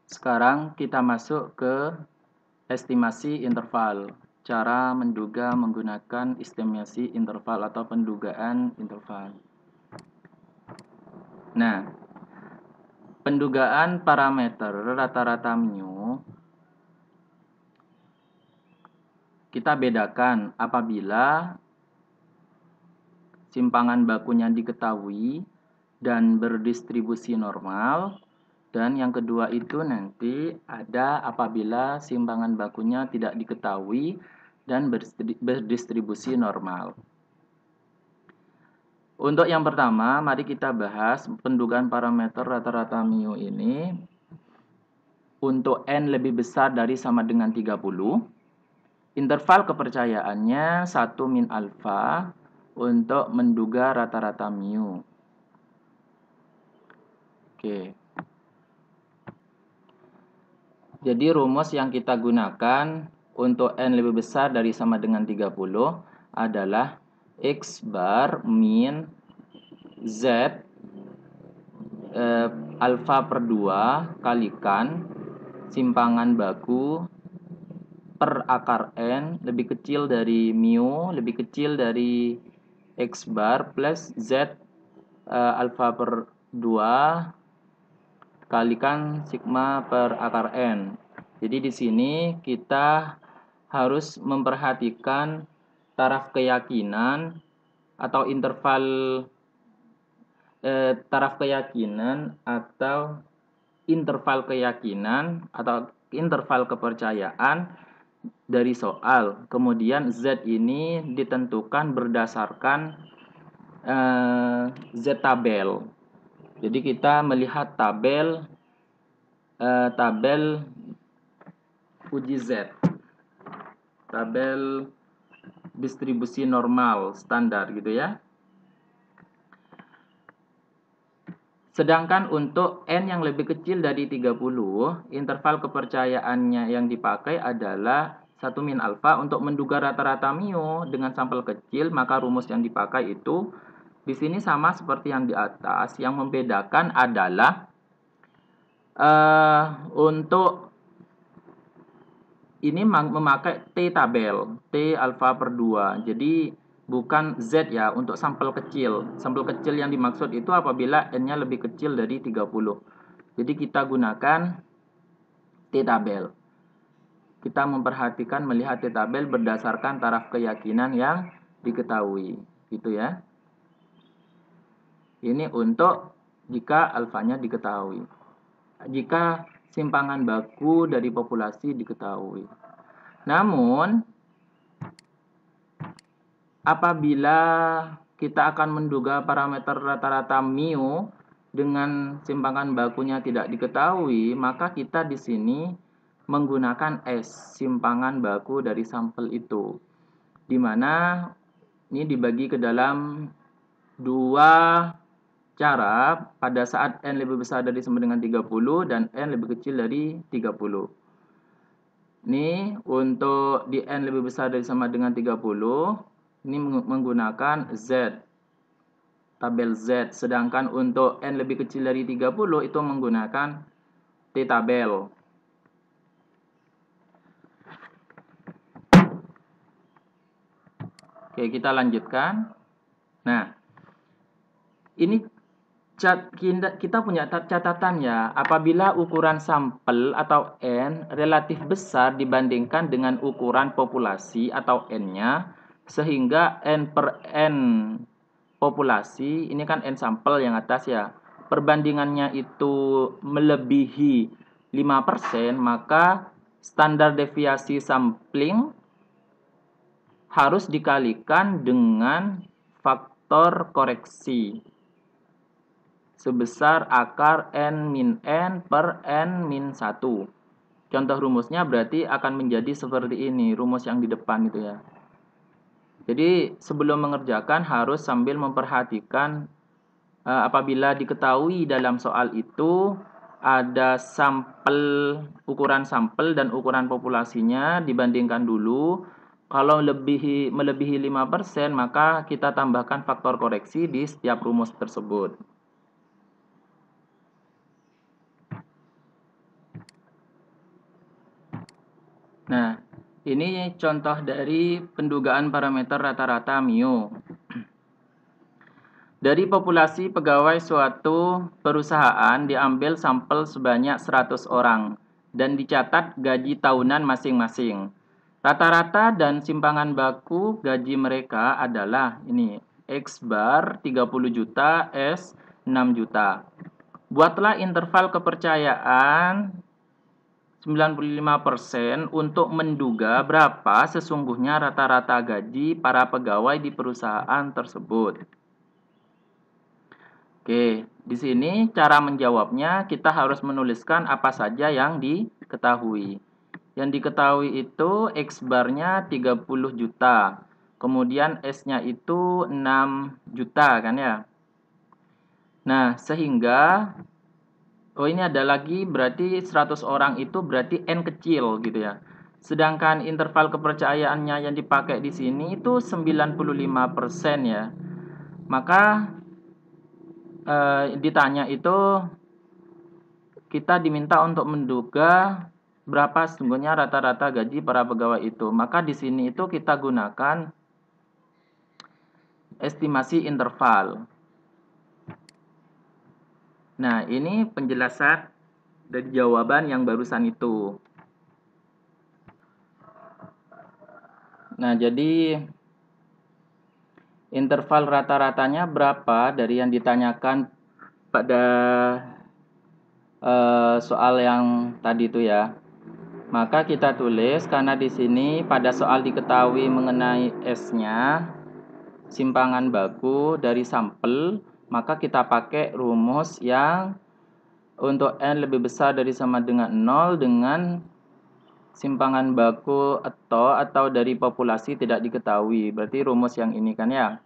Sekarang kita masuk ke estimasi interval. Cara menduga menggunakan estimasi interval atau pendugaan interval. Nah, pendugaan parameter rata-rata mu kita bedakan apabila simpangan bakunya diketahui dan berdistribusi normal. Dan yang kedua itu nanti ada apabila simpangan bakunya tidak diketahui dan berdistribusi normal. Untuk yang pertama, mari kita bahas pendugaan parameter rata-rata mu ini. Untuk n lebih besar dari sama dengan 30, interval kepercayaannya 1 min alfa untuk menduga rata-rata mu. Oke. Jadi rumus yang kita gunakan untuk n lebih besar dari sama dengan 30 adalah X bar min Z alfa per 2 kalikan simpangan baku per akar n lebih kecil dari mu lebih kecil dari X bar plus Z alfa per 2 kalikan sigma per akar n. Jadi di sini kita harus memperhatikan taraf keyakinan atau interval taraf keyakinan atau interval keyakinan atau interval kepercayaan dari soal. Kemudian Z ini ditentukan berdasarkan Z tabel. Jadi kita melihat tabel uji Z, tabel distribusi normal standar gitu ya. Sedangkan untuk n yang lebih kecil dari 30, interval kepercayaannya yang dipakai adalah 1 min alfa untuk menduga rata-rata mu dengan sampel kecil, maka rumus yang dipakai itu di sini sama seperti yang di atas. Yang membedakan adalah untuk ini memakai T tabel, T alfa per 2. Jadi bukan Z ya untuk sampel kecil. Sampel kecil yang dimaksud itu apabila n-nya lebih kecil dari 30. Jadi kita gunakan T tabel. Kita memperhatikan melihat T tabel berdasarkan taraf keyakinan yang diketahui. Gitu ya. Ini untuk jika alfanya diketahui. Jika simpangan baku dari populasi diketahui. Namun, apabila kita akan menduga parameter rata-rata mu dengan simpangan bakunya tidak diketahui, maka kita di sini menggunakan S, simpangan baku dari sampel itu. Di mana ini dibagi ke dalam dua cara pada saat n lebih besar dari sama dengan 30 dan n lebih kecil dari 30. Ini untuk di n lebih besar dari sama dengan 30, ini menggunakan Z, tabel Z. Sedangkan untuk n lebih kecil dari 30 itu menggunakan T tabel. Oke, kita lanjutkan. Nah, ini kita punya catatan ya, apabila ukuran sampel atau N relatif besar dibandingkan dengan ukuran populasi atau N-nya, sehingga N per N populasi, ini kan N sampel yang atas ya, perbandingannya itu melebihi 5%, maka standar deviasi sampling harus dikalikan dengan faktor koreksi sebesar akar n min n per n min 1. Contoh rumusnya berarti akan menjadi seperti ini, rumus yang di depan itu ya. Jadi sebelum mengerjakan harus sambil memperhatikan apabila diketahui dalam soal itu ada sampel, ukuran sampel dan ukuran populasinya dibandingkan dulu. Kalau melebihi 5%, maka kita tambahkan faktor koreksi di setiap rumus tersebut. Nah, ini contoh dari pendugaan parameter rata-rata MIO. Dari populasi pegawai suatu perusahaan diambil sampel sebanyak 100 orang dan dicatat gaji tahunan masing-masing. Rata-rata dan simpangan baku gaji mereka adalah ini X bar 30 juta, S 6 juta. Buatlah interval kepercayaan 95% untuk menduga berapa sesungguhnya rata-rata gaji para pegawai di perusahaan tersebut. Oke, di sini cara menjawabnya kita harus menuliskan apa saja yang diketahui. Yang diketahui itu X barnya 30 juta. Kemudian S-nya itu 6 juta kan ya. Nah, sehingga ini ada lagi berarti 100 orang itu berarti N kecil gitu ya. Sedangkan interval kepercayaannya yang dipakai di sini itu 95% ya. Maka ditanya itu kita diminta untuk menduga berapa sesungguhnya rata-rata gaji para pegawai itu. Maka di sini itu kita gunakan estimasi interval. Nah, ini penjelasan dari jawaban yang barusan itu. Nah, jadi interval rata-ratanya berapa dari yang ditanyakan pada soal yang tadi itu ya. Maka kita tulis karena di sini pada soal diketahui mengenai S-nya simpangan baku dari sampel, maka kita pakai rumus yang untuk N lebih besar dari sama dengan 0 dengan simpangan baku atau dari populasi tidak diketahui. Berarti rumus yang ini kan ya.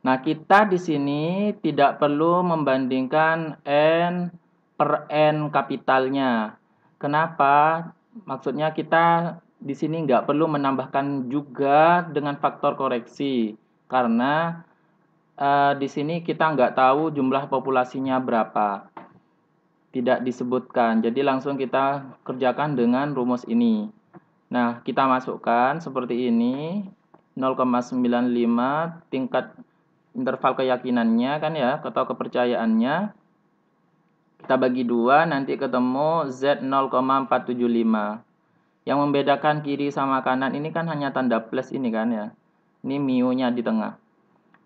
Nah, kita di sini tidak perlu membandingkan N per N kapitalnya. Kenapa? Maksudnya kita di sini nggak perlu menambahkan juga dengan faktor koreksi. Karena di sini kita nggak tahu jumlah populasinya berapa. Tidak disebutkan. Jadi langsung kita kerjakan dengan rumus ini. Nah, kita masukkan seperti ini. 0,95 tingkat interval keyakinannya kan ya, atau kepercayaannya. Kita bagi 2, nanti ketemu Z 0,475. Yang membedakan kiri sama kanan ini kan hanya tanda plus ini kan ya. Ini mu-nya di tengah.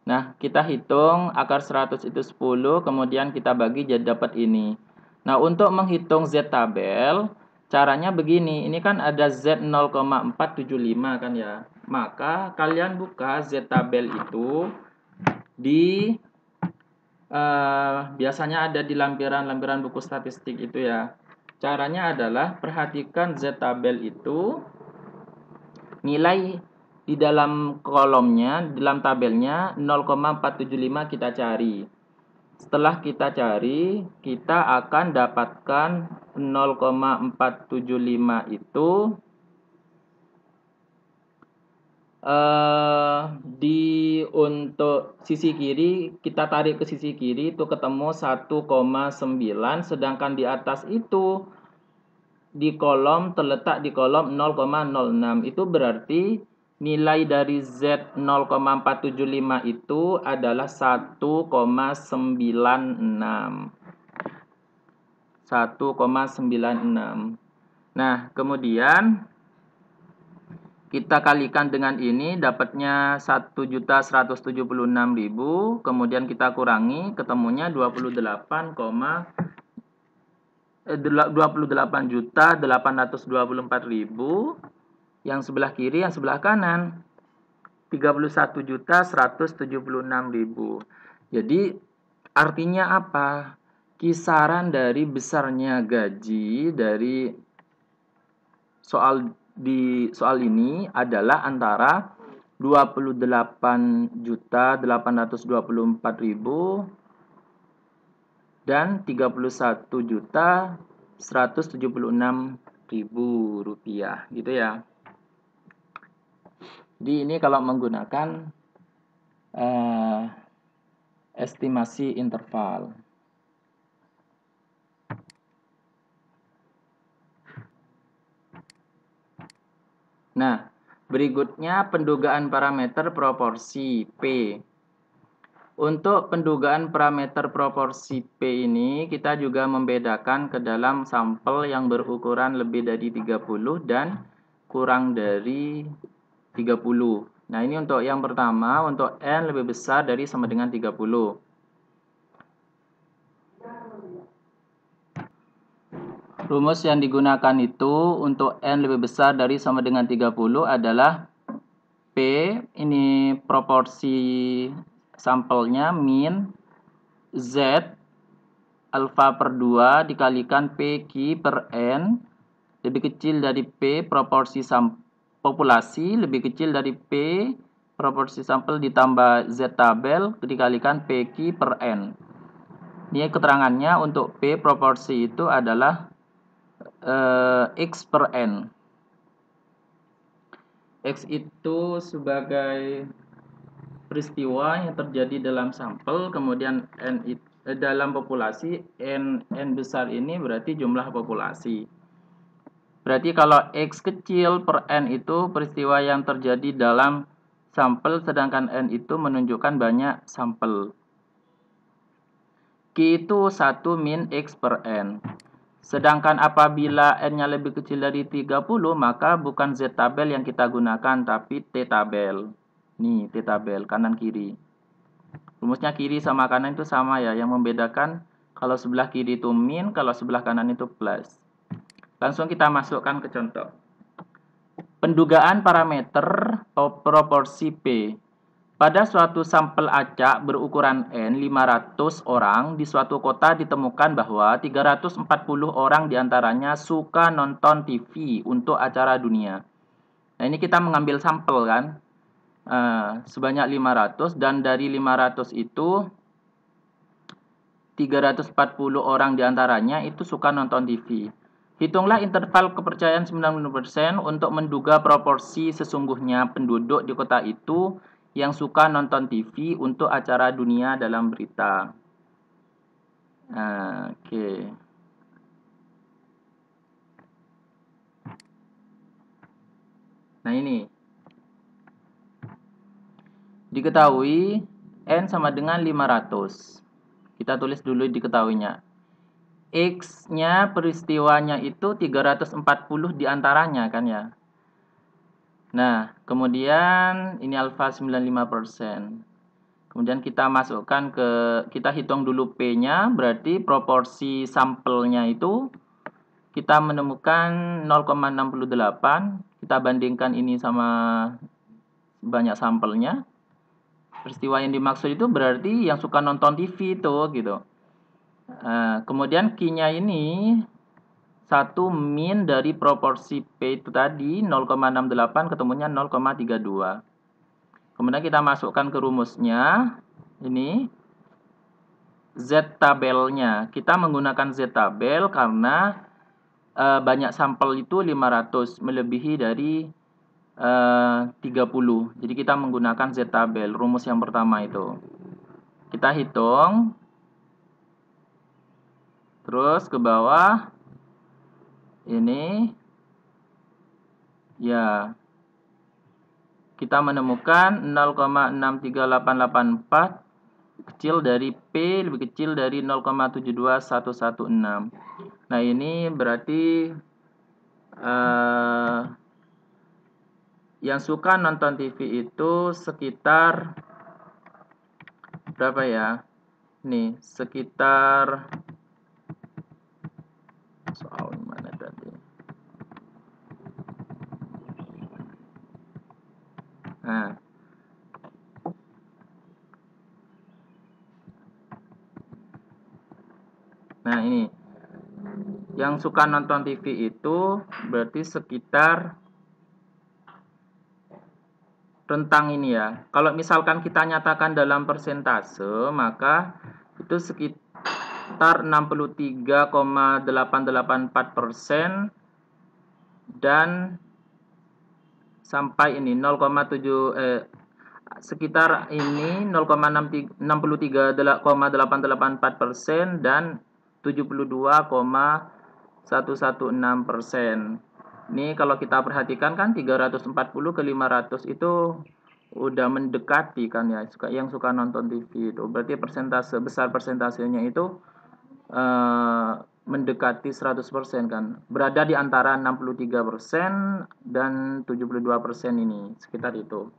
Nah, kita hitung akar 100 itu 10, kemudian kita bagi jadi dapat ini. Nah, untuk menghitung Z tabel, caranya begini. Ini kan ada Z 0,475 kan ya. Maka kalian buka Z tabel itu di biasanya ada di lampiran-lampiran buku statistik itu ya. Caranya adalah perhatikan Z tabel itu nilai di dalam kolomnya, di dalam tabelnya 0,475 kita cari. Setelah kita cari, kita akan dapatkan 0,475 itu untuk sisi kiri, kita tarik ke sisi kiri itu ketemu 1,9, sedangkan di atas itu di kolom terletak di kolom 0,06. Itu berarti nilai dari Z 0,475 itu adalah 1,96. 1,96. Nah, kemudian kita kalikan dengan ini dapatnya 1.176.000, kemudian kita kurangi ketemunya 28.824.000, yang sebelah kiri, yang sebelah kanan 31.176.000. Jadi artinya apa? Kisaran dari besarnya gaji dari soal ini adalah antara 28.824.000 dan 31.176.000 rupiah gitu ya. Jadi ini kalau menggunakan estimasi interval. Nah, berikutnya pendugaan parameter proporsi P. Untuk pendugaan parameter proporsi P ini, kita juga membedakan ke dalam sampel yang berukuran lebih dari 30 dan kurang dari 30. Nah, ini untuk yang pertama, untuk N lebih besar dari sama dengan 30. Rumus yang digunakan itu untuk N lebih besar dari sama dengan 30 adalah P, ini proporsi sampelnya min Z alfa per 2 dikalikan PQ per N lebih kecil dari P proporsi populasi lebih kecil dari P proporsi sampel ditambah Z tabel dikalikan PQ per N. Ini keterangannya untuk P proporsi itu adalah X per N. X itu sebagai peristiwa yang terjadi dalam sampel, kemudian dalam populasi, N besar ini berarti jumlah populasi. Berarti kalau X kecil per N itu peristiwa yang terjadi dalam sampel, sedangkan N itu menunjukkan banyak sampel. Q itu 1 min X per N. Sedangkan apabila N-nya lebih kecil dari 30, maka bukan Z tabel yang kita gunakan, tapi T tabel. Nih, T tabel, kanan kiri. Rumusnya kiri sama kanan itu sama ya, yang membedakan kalau sebelah kiri itu min, kalau sebelah kanan itu plus. Langsung kita masukkan ke contoh. Pendugaan parameter proporsi P. Pada suatu sampel acak berukuran N 500 orang di suatu kota ditemukan bahwa 340 orang diantaranya suka nonton TV untuk acara dunia. Nah, ini kita mengambil sampel kan, sebanyak 500, dan dari 500 itu 340 orang diantaranya itu suka nonton TV. Hitunglah interval kepercayaan 90% untuk menduga proporsi sesungguhnya penduduk di kota itu yang suka nonton TV untuk acara dunia dalam berita. Oke. Nah, ini. Diketahui N sama dengan 500. Kita tulis dulu diketahuinya. X-nya peristiwanya itu 340 diantaranya kan ya. Nah, kemudian ini alfa 95%. Kemudian kita masukkan kita hitung dulu P-nya, berarti proporsi sampelnya itu kita menemukan 0,68. Kita bandingkan ini sama banyak sampelnya. Peristiwa yang dimaksud itu berarti yang suka nonton TV itu gitu. Kemudian Q-nya ini 1 min dari proporsi P itu tadi 0,68 ketemunya 0,32. Kemudian kita masukkan ke rumusnya. Ini Z tabelnya. Kita menggunakan Z tabel karena banyak sampel itu 500 melebihi dari 30. Jadi kita menggunakan Z tabel, rumus yang pertama itu. Kita hitung. Terus ke bawah. Ini ya, kita menemukan 0,63884 kecil dari P lebih kecil dari 0,72116. Nah, ini berarti yang suka nonton TV itu sekitar berapa ya? Nih, sekitar soal mana tadi? Nah, ini. Yang suka nonton TV itu berarti sekitar rentang ini ya. Kalau misalkan kita nyatakan dalam persentase, maka itu sekitar 63,884% dan sampai ini 0,7 sekitar ini 0,63,884% dan 72,116%. Ini kalau kita perhatikan kan 340 ke 500 itu udah mendekati kan ya, yang suka nonton TV itu. Berarti besar persentasenya itu mendekati 100% kan. Berada di antara 63% dan 72% ini, sekitar itu.